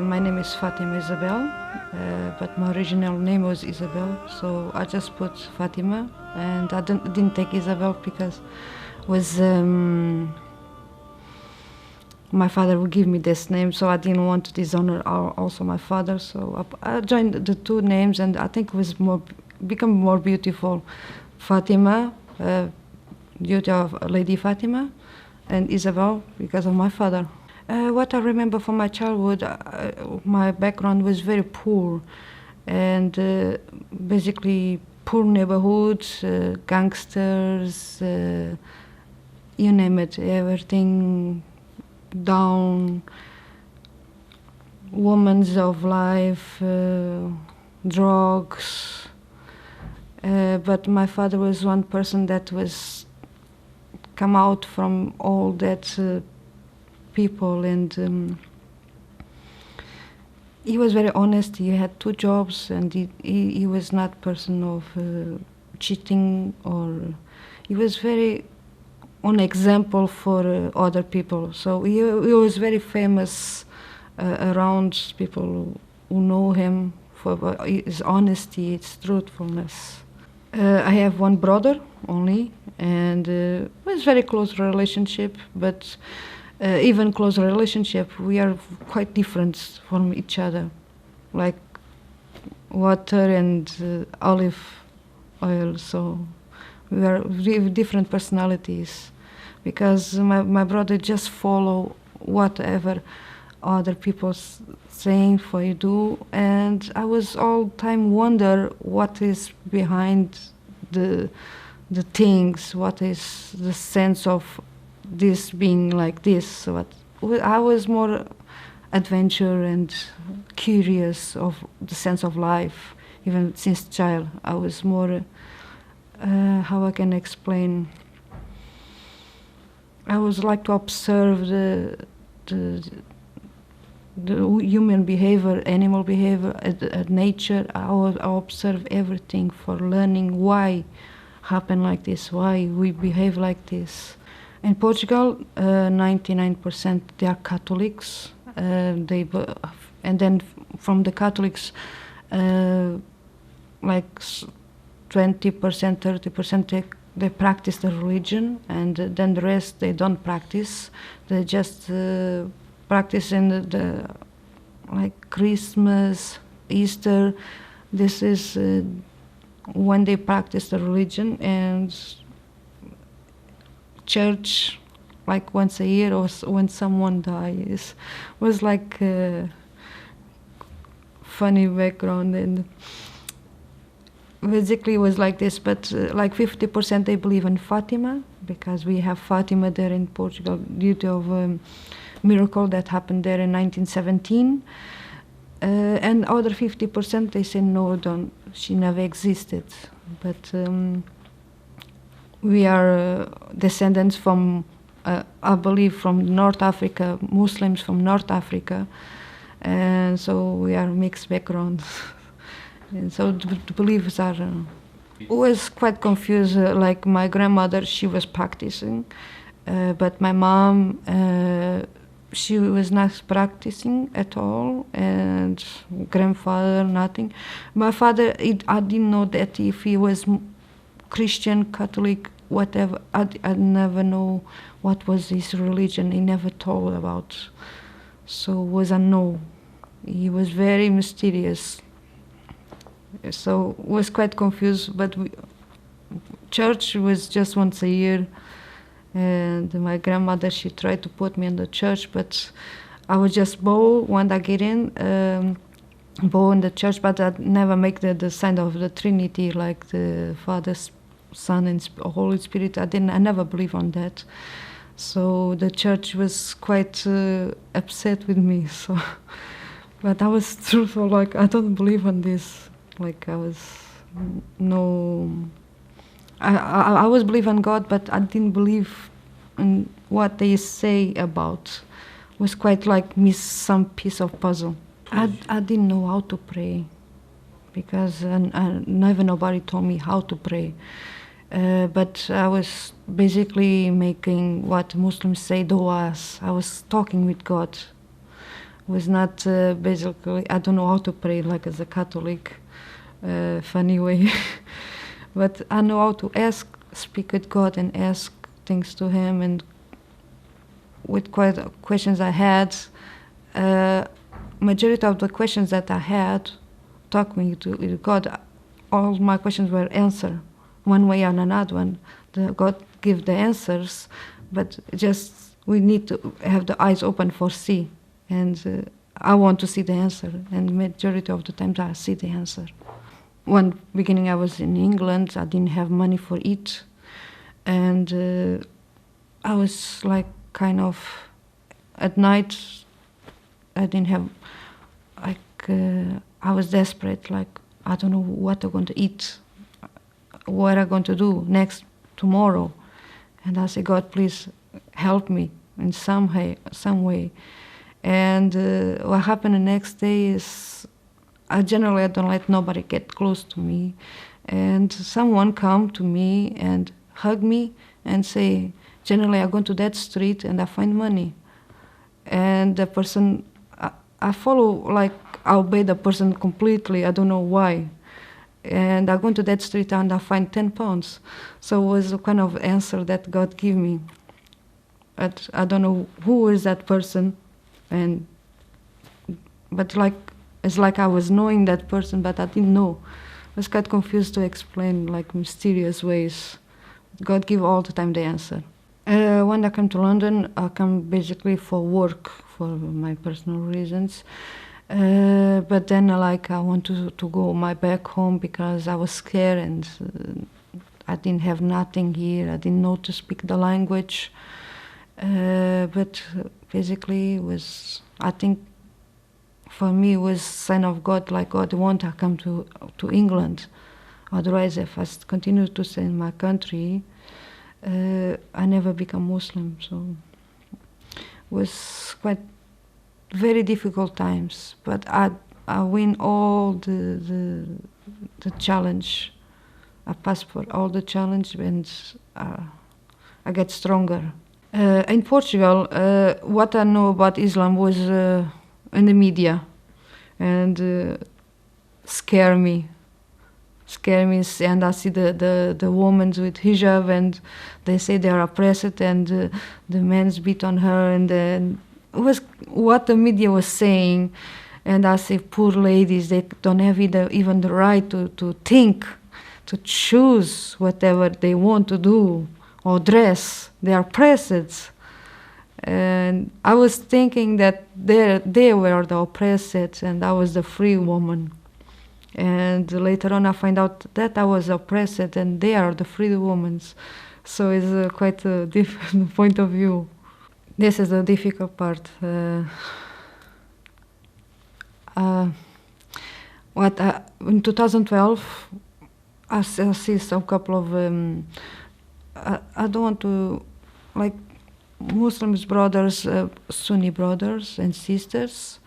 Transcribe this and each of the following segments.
My name is Fatima Isabel, but my original name was Isabel, so I just put Fatima, and I didn't take Isabel because was my father would give me this name, so I didn't want to dishonor also my father, so I joined the two names, and I think it was become more beautiful. Fatima, beauty of Lady Fatima, and Isabel because of my father. What I remember from my childhood, my background was very poor, and basically poor neighborhoods, gangsters, you name it, everything down, women's of life, drugs. But my father was one person that was come out from all that people, and he was very honest. He had 2 jobs, and he was not person of cheating, or he was very an example for other people. So he was very famous around people who know him for his honesty, his truthfulness. I have one brother only, and it was very close relationship, but even close relationship, we are quite different from each other, like water and olive oil. So we are really different personalities, because my brother just follow whatever other people saying for you do, and I was all time wonder what is behind the things, what is the sense of this being like this. So I was more adventure and curious of the sense of life. Even since child, I was more, how I can explain, I was like to observe the human behavior, animal behavior, nature. I observe everything for learning why happen like this, why we behave like this. In Portugal, 99% they are Catholics. And then from the Catholics, like 20%, 30% they practice the religion, and then the rest they don't practice. They just practice in the like Christmas, Easter. This is when they practice the religion, and church like once a year, or when someone dies. Was like a funny background, and basically it was like this. But like 50% they believe in Fatima, because we have Fatima there in Portugal due to miracle that happened there in 1917. And other 50% they say no, she never existed. But we are descendants from, I believe, from North Africa, Muslims from North Africa, and so we are mixed backgrounds. And so the beliefs are, was quite confused. Like my grandmother, she was practicing, but my mom, she was not practicing at all, and grandfather, nothing. My father, I didn't know that if he was Christian, Catholic, whatever. I never know what was his religion. He never told about. So was a no. He was very mysterious. So was quite confused. But church was just once a year, and my grandmother, she tried to put me in the church, but I would just bow when I get in, bow in the church, but I'd never make the sign of the Trinity, like the Father, Son, and Holy Spirit. I never believe on that. So the church was quite upset with me. So, but I was truthful, like I don't believe on this. Like I was I was believe in God, but I didn't believe in what they say about. It was quite like miss some piece of puzzle. I didn't know how to pray because never nobody told me how to pray. But I was basically making what Muslims say du'as. I was talking with God. Was not basically, I don't know how to pray like as a Catholic, funny way. But I know how to speak with God and ask things to Him. And with quite questions I had, majority of the questions that I had, talking to God, all my questions were answered one way or another one. God give the answers, but just we need to have the eyes open for see. And I want to see the answer, and majority of the times I see the answer. One beginning I was in England, I didn't have money for it, and I was like kind of at night I didn't have I was desperate, like I don't know what I'm going to eat, what I'm going to do next tomorrow. And I said, God, please help me in some way. And what happened the next day is, I generally don't let nobody get close to me. And someone come to me and hug me and say, generally I go to that street and I find money. And the person, I follow, like I obey the person completely, I don't know why. And I go to that street and I find 10 pounds. So it was a kind of answer that God gave me. But I don't know who is that person. But it's like I was knowing that person, but I didn't know. I was quite confused to explain, like mysterious ways. God give all the time the answer. When I come to London, I come basically for work, for my personal reasons. But then I want to go back home because I was scared and I didn't have nothing here. I didn't know to speak the language. But basically I think for me it was sign of God, like God want I come to England. Otherwise, if I continue to stay in my country, I never become Muslim. So it was quite very difficult times, but I win all the challenge. I pass for all the challenge, and I get stronger. In Portugal, what I know about Islam was in the media, and scare me, and I see the women with hijab, and they say they are oppressed, and the men's beat on her, and then it was what the media was saying. And I say, poor ladies, they don't have even the right to think, to choose whatever they want to do or dress. They are oppressed. And I was thinking that they were the oppressed and I was the free woman. And later on I find out that I was oppressed and they are the free women. So it's quite a different point of view. This is the difficult part. In 2012, I see some couple of, I don't want to, like Muslims brothers, Sunni brothers and sisters,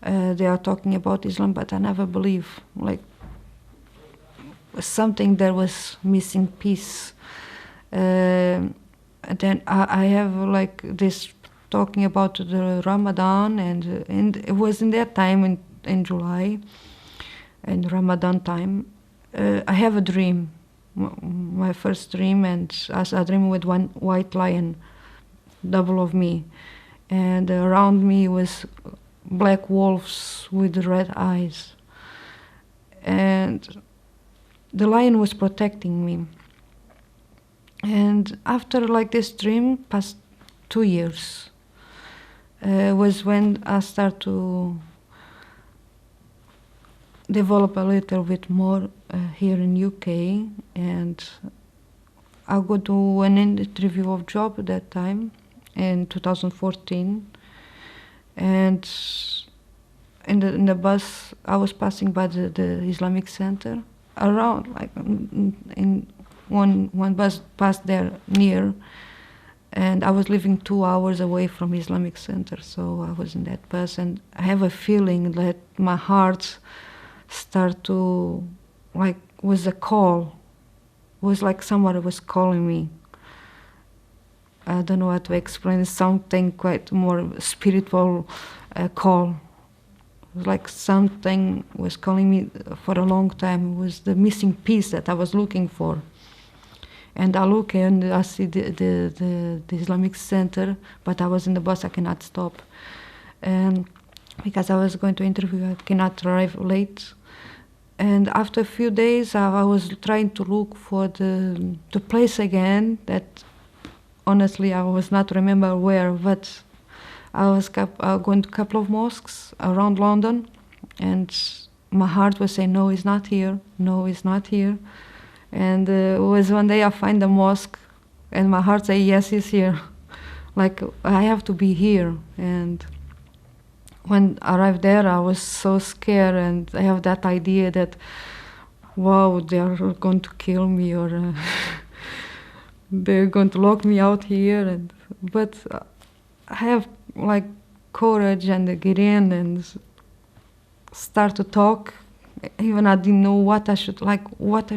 they are talking about Islam, but I never believe, like something there was missing piece. And then I have like this talking about the Ramadan, and it was in that time in July, in Ramadan time. I have a dream, my first dream, and I dream with one white lion, double of me, and around me was black wolves with red eyes, and the lion was protecting me. And after like this dream, past 2 years, was when I start to develop a little bit more here in UK, and I go to an interview of job at that time in 2014, and in the bus I was passing by the Islamic Center around, like in one bus passed there near, And I was living 2 hours away from Islamic Center, so I was in that bus, and I have a feeling that my heart start to, like, was a call. It was like somebody was calling me. I don't know how to explain. It's something quite more spiritual call. It was like something was calling me for a long time. It was the missing piece that I was looking for. And I look and I see the Islamic Center, but I was in the bus, I cannot stop. And because I was going to interview, I cannot arrive late. And after a few days, I was trying to look for the place again that, honestly, I was not remember where, but I was going to a couple of mosques around London, and my heart was saying, no, it's not here, no, it's not here. And it was one day I find a mosque, and my heart say, yes, it's here. Like, I have to be here. And when I arrived there, I was so scared, and I have that idea that, wow, they are going to kill me, or they're going to lock me out here. But I have, like, courage and get in and start to talk. Even I didn't know what I should, like, what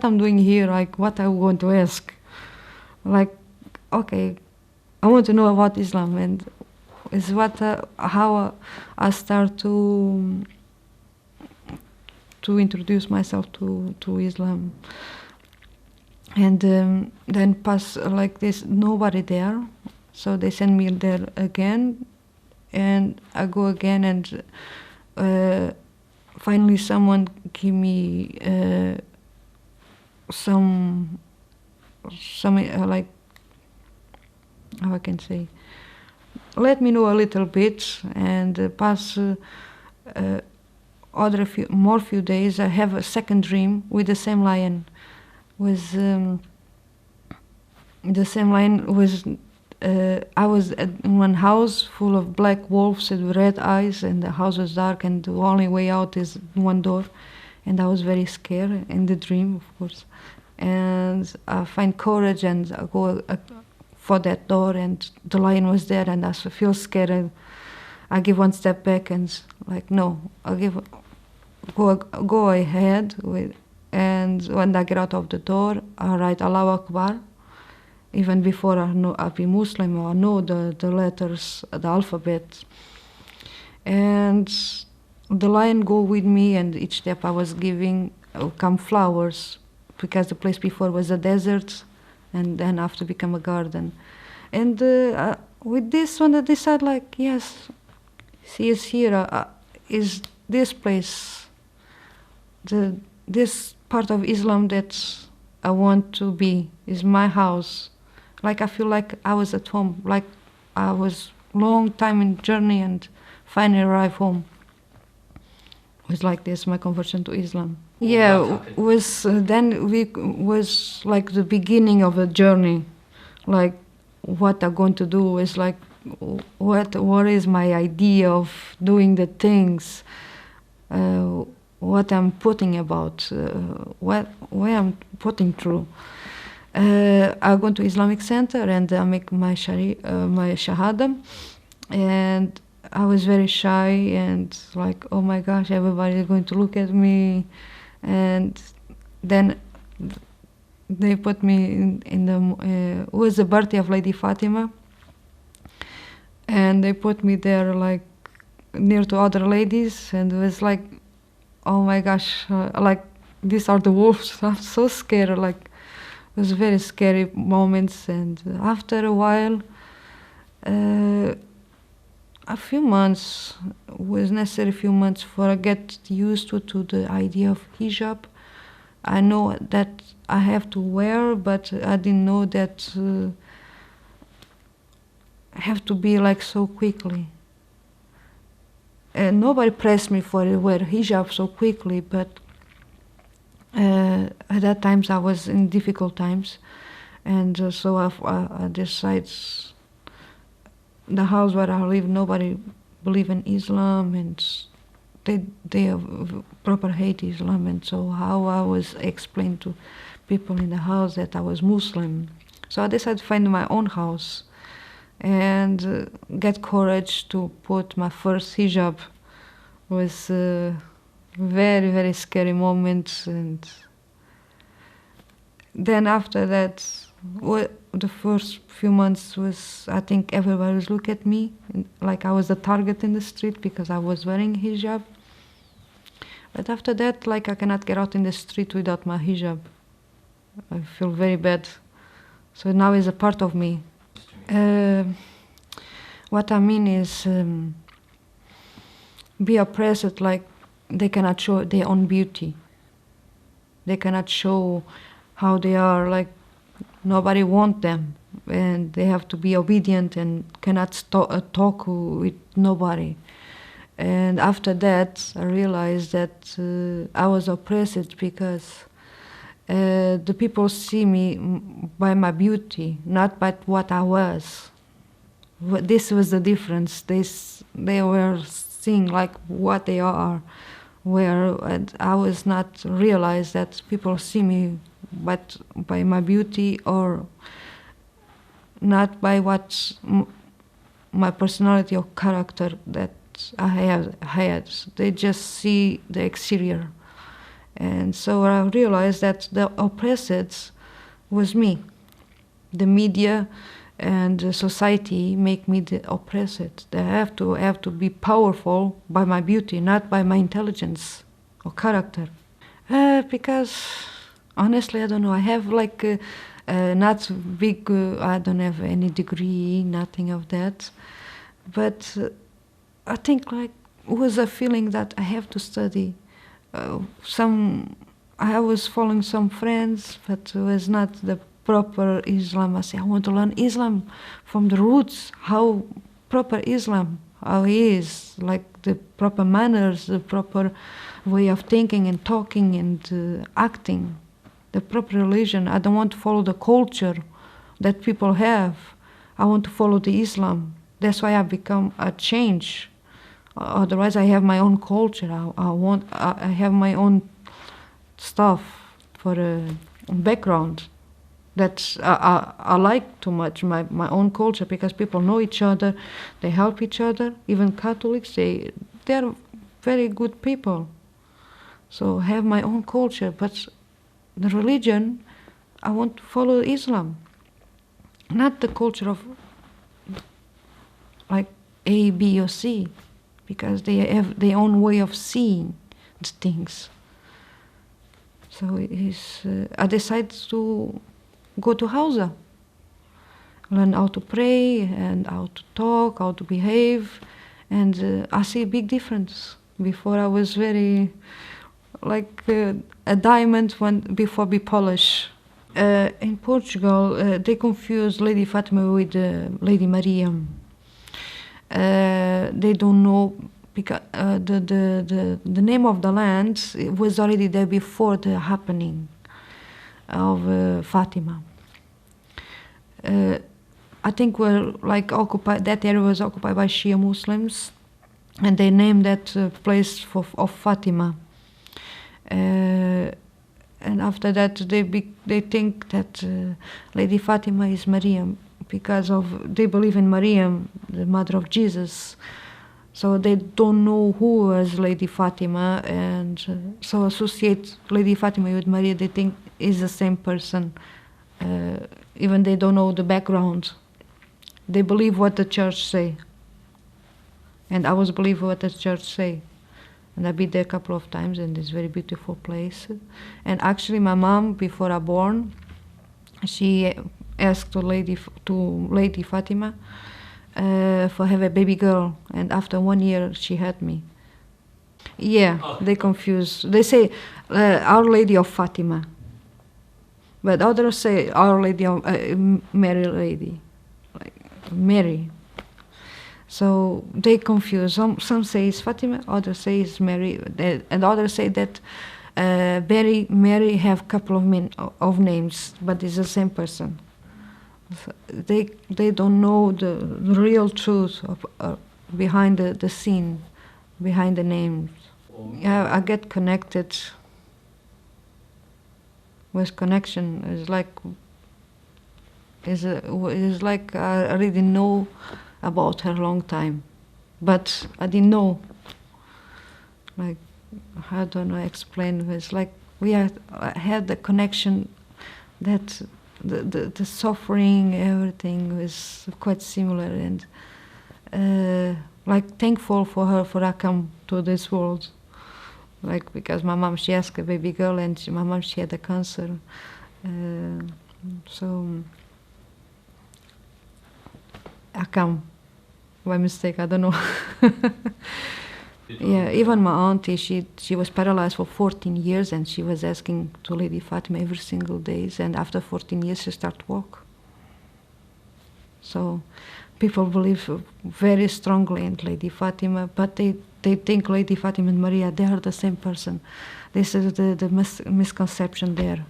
I'm doing here, like, what I want to ask. Like, okay, I want to know about Islam, and is how I start to introduce myself to Islam. And then pass like this, nobody there, so they send me there again, and I go again, and finally someone give me some like, how I can say, let me know a little bit, and pass few days. I have a second dream with the same lion. The same lion was. I was in one house full of black wolves with red eyes, and the house was dark, and the only way out is one door. And I was very scared in the dream, of course. And I find courage, and I go for that door, and the lion was there, and I feel scared. And I give one step back, and like, no, go ahead. And when I get out of the door, I write Allahu Akbar. Even before I be Muslim, or I know the letters, the alphabet. And the lion go with me, and each step I was giving come flowers, because the place before was a desert, and then after become a garden. And with this one, I decided, like, yes, he is here, is this place, this part of Islam that I want to be, is my house. Like, I feel like I was at home, like I was long time in journey and finally arrived home. It was like this, my conversion to Islam. Yeah, was was like the beginning of a journey. Like, what I'm going to do is like, what is my idea of doing the things, what I'm putting about, where I'm putting through. I go to Islamic Center, and I make my shahada, and I was very shy, and like, oh my gosh, everybody is going to look at me. And then they put me in the it was the birthday of Lady Fatima, and they put me there, like, near to other ladies, and it was like, oh my gosh, like, these are the wolves. I'm so scared, like, it was very scary moments. And after a while, a few months, was necessary few months for I get used to the idea of hijab. I know that I have to wear, but I didn't know that I have to be like so quickly. And nobody pressed me for to wear hijab so quickly, but at that times I was in difficult times, and so I decided, the house where I live, nobody believe in Islam, and they proper hate Islam, and so how I was explained to people in the house that I was Muslim. So I decided to find my own house and get courage to put my first hijab. It was very, very scary moments. And then after that, the first few months was, I think everybody was looking at me like I was a target in the street because I was wearing hijab. But after that, like, I cannot get out in the street without my hijab. I feel very bad. So now it's a part of me. What I mean is be oppressed, like they cannot show their own beauty. They cannot show how they are, like nobody wants them. And they have to be obedient and cannot talk with nobody. And after that, I realized that I was oppressed because the people see me by my beauty, not by what I was. This was the difference. They were seeing like what they are, where I was not realized that people see me but by my beauty or not by what my personality or character that I had. They just see the exterior. And so I realized that the oppressed was me. The media and the society make me the oppressed. They have to be powerful by my beauty, not by my intelligence or character. Because honestly, I don't know. I have like not big. I don't have any degree, nothing of that. But I think like it was a feeling that I have to study. I was following some friends, but it was not the proper Islam. I say, I want to learn Islam from the roots, how proper Islam, how it is, like the proper manners, the proper way of thinking and talking and acting, the proper religion. I don't want to follow the culture that people have. I want to follow the Islam. That's why I become a change. Otherwise, I have my own culture. I have my own stuff for a background that I like too much, my own culture, because people know each other, they help each other. Even Catholics, they're very good people. So I have my own culture, but the religion, I want to follow Islam, not the culture of like A, B, or C, because they have their own way of seeing the things. So I decided to go to Hausa, learn how to pray and how to talk, how to behave, and I see a big difference. Before I was very like a diamond before be polished. In Portugal, they confuse Lady Fatima with Lady Maria. They don't know because the name of the land was already there before the happening of Fatima. I think we're like occupied. That area was occupied by Shia Muslims, and they named that place of Fatima. And after that, they think that Lady Fatima is Maryam because they believe in Maryam, the mother of Jesus. So they don't know who was Lady Fatima, and so associate Lady Fatima with Maria. They think is the same person, even they don't know the background. They believe what the church say, and I was believe what the church say. And I've been there a couple of times, and it's a very beautiful place. And actually, my mom, before I born, she asked to Lady Fatima for have a baby girl, and after 1 year, she had me. Yeah, they confuse. They say Our Lady of Fatima, but others say Our Lady of Mary Lady, like Mary. So they confuse. Some say it's Fatima, others say it's Mary, and others say that Mary have a couple of names, but it's the same person. So they don't know the real truth of, behind the scene, behind the names. Yeah, I get connected with connection. It's like It's like I already know about her long time, but I didn't know. Like, how do I explain? It's like had the connection that the suffering, everything was quite similar, and like thankful for her for I come to this world. Like, because my mom, she asked a baby girl, and my mom, she had a cancer. So I come by mistake, I don't know. Yeah, even my auntie, she was paralyzed for 14 years, and she was asking to Lady Fatima every single day, and after 14 years she started walk. So people believe very strongly in Lady Fatima, but they think Lady Fatima and Maria, they are the same person. This is the misconception there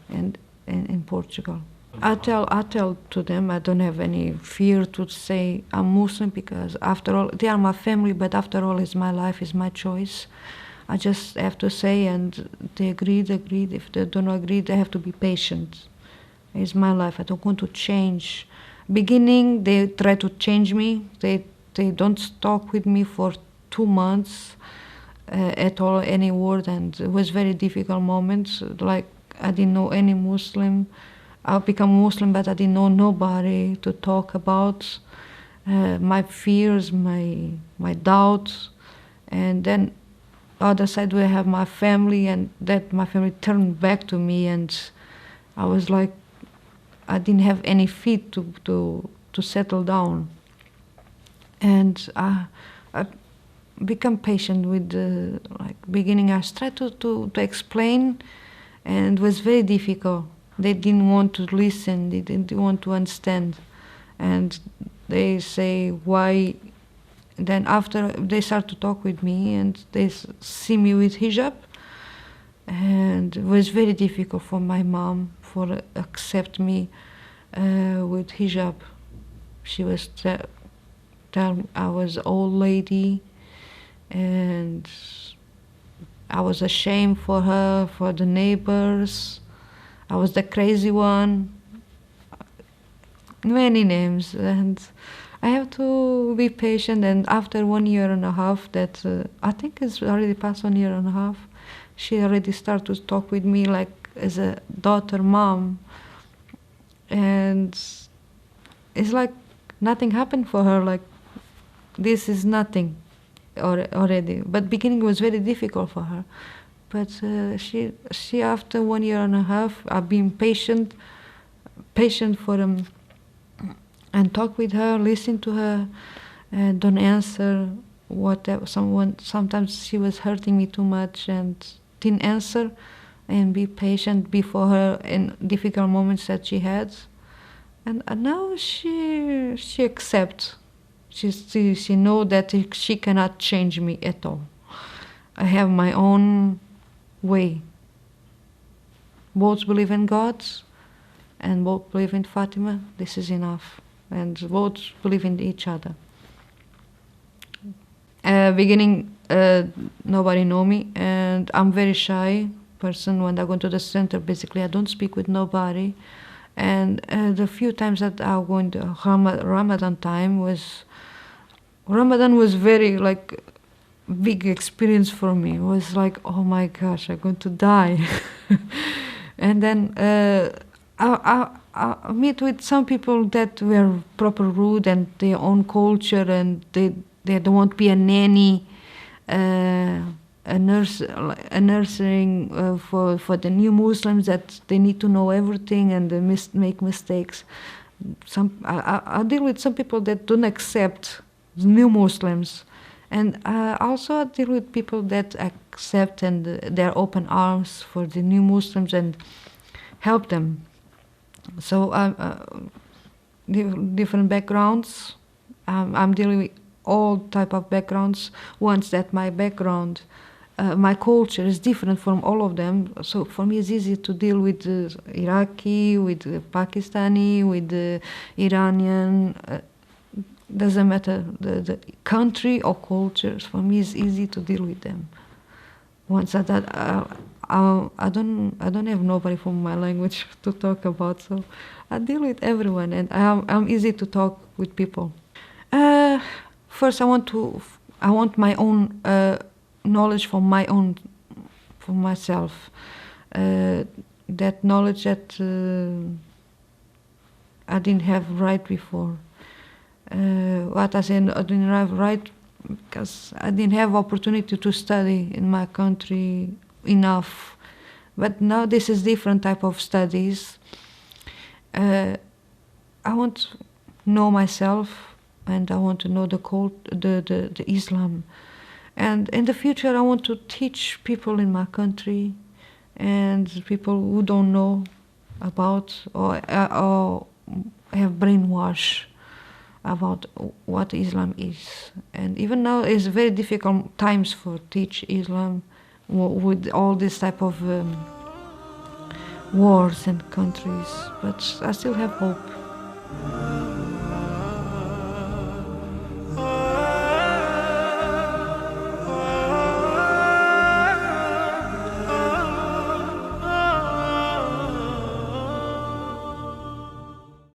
in Portugal. I tell to them I don't have any fear to say I'm Muslim, because after all they are my family, but after all it's my life, it's my choice. I just have to say, and they agreed. If they don't agree, they have to be patient. It's my life. I don't want to change. Beginning they try to change me. They don't talk with me for 2 months at all, any word, and it was very difficult moments. Like, I didn't know any Muslim. I become Muslim, but I didn't know nobody to talk about my fears, my doubts. And then other side we have my family, and that my family turned back to me, and I was like, I didn't have any feet to settle down. And I become patient with the beginning. I tried to explain, and it was very difficult. They didn't want to listen, they didn't want to understand. And they say, why? Then after they start to talk with me, and they see me with hijab. And it was very difficult for my mom for accept me with hijab. She was tell I was old lady, and I was ashamed for her, for the neighbors. I was the crazy one, many names, and I have to be patient. And after 1.5 years, that I think it's already past 1.5 years, she already started to talk with me like as a daughter, mom, and it's like nothing happened for her. Like, this is nothing already. But beginning was very difficult for her. But she after 1.5 years, I've been patient for and talk with her, listen to her, and don't answer whatever. Sometimes she was hurting me too much and didn't answer, and be patient before her in difficult moments that she had. And now she accepts. She know that she cannot change me at all. I have my own way. Both believe in God, and both believe in Fatima. This is enough. And both believe in each other. Beginning, nobody know me, and I'm very shy person. When I go to the center, basically I don't speak with nobody. And the few times that I go into Ramadan time Ramadan was very big experience for me. It was like, oh my gosh, I'm going to die. And then I meet with some people that were proper rude and their own culture, and they don't want to be a nanny, a nursing for the new Muslims, that they need to know everything and they make mistakes. I deal with some people that don't accept new Muslims, and also I deal with people that accept and their open arms for the new Muslims and help them. So different backgrounds. I'm dealing with all type of backgrounds. Once that my background, my culture is different from all of them, so for me it's easy to deal with the Iraqi, with the Pakistani, with the Iranian. Doesn't matter the country or cultures. For me it's easy to deal with them. Once I I don't have nobody from my language to talk about, so I deal with everyone, and I'm easy to talk with people. First, I want my own knowledge for myself. That knowledge that I didn't have right before. What I said, I didn't have right because I didn't have opportunity to study in my country enough. But now this is different type of studies. I want to know myself, and I want to know the Islam. And in the future, I want to teach people in my country and people who don't know about or have brainwash about what Islam is. And even now, it's very difficult times for teach Islam with all this type of wars and countries. But I still have hope.